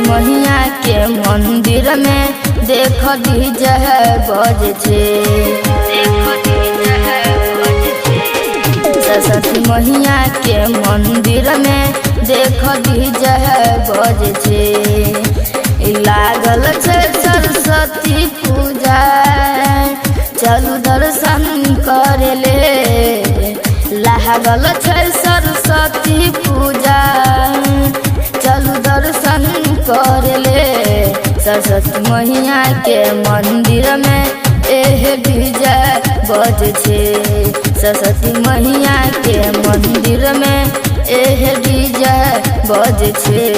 मैया के मंदिर में देख डीजे बजे छे। सरस्वती मैया के मंदिर में देख डीजे बजे छे। लागल छे सरस्वती पूजा चलू दर्शन करे ले। लागल छे सरस्वती पूजा चलू दर्शन करे ले। सरस्वती मैया के मंदिर में एह डीजे बजे छे। सरस्वती मैया के मंदिर में एह डीजे बजे छे।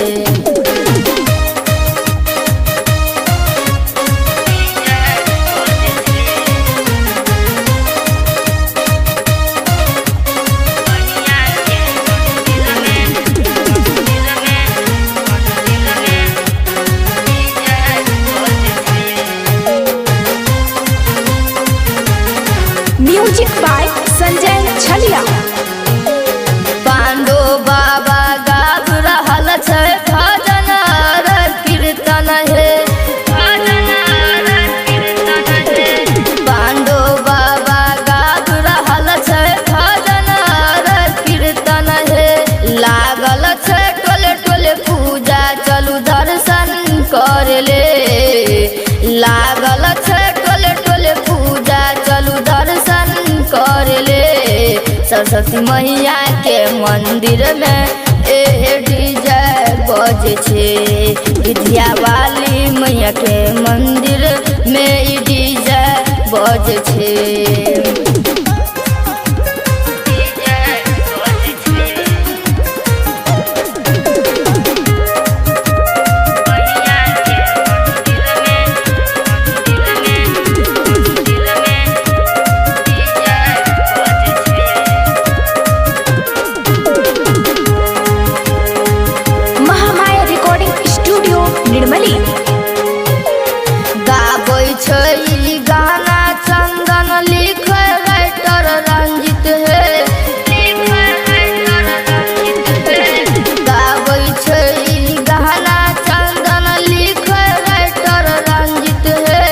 म्यूजिक बाय संजय छलिया। पांडो बाबा गाब रहल छे भजन कीर्तन हे। पांडो बाबा गाब रहल छे भजन कीर्तन हे। लागल छे टोले टोले पूजा चलू दर्शन करे ले। लागल छे टोले टोले पूजा चलू दर्शन करे ले। सरस्वती मैया के मंदिर में एह डीजे बजे छे। विद्या वाली मैया के मंदिर में ई डीजे बजे छे। निर्मली गाबै छै गाना चंदन लिख राइटर रंजित हे। गाबै छै गाना चंदन लिख राइटर रंजित हे।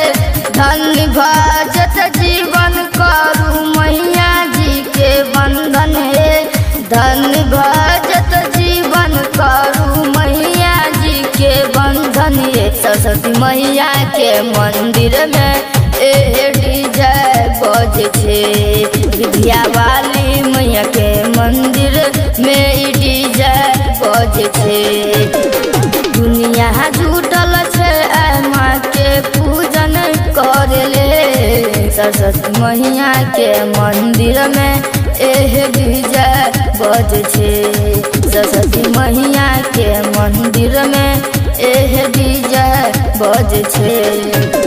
धन्य भजत जीवन करू मैया जी के बंधन हे। धन्य भजत जीवन करू मैया जी के बंधन हे। सरस्वती मैया के मंदिर में एह डीजे बजे छे। विद्या वाली मैया के मंदिर में ई डीजे बजे छे। दुनिया जुटल छे माँ के पूजन करे ले। सरस्वती मैया के मंदिर में एह डीजे बजे छे। सरस्वती मैया के मंदिर में एह डीजे बजे छे।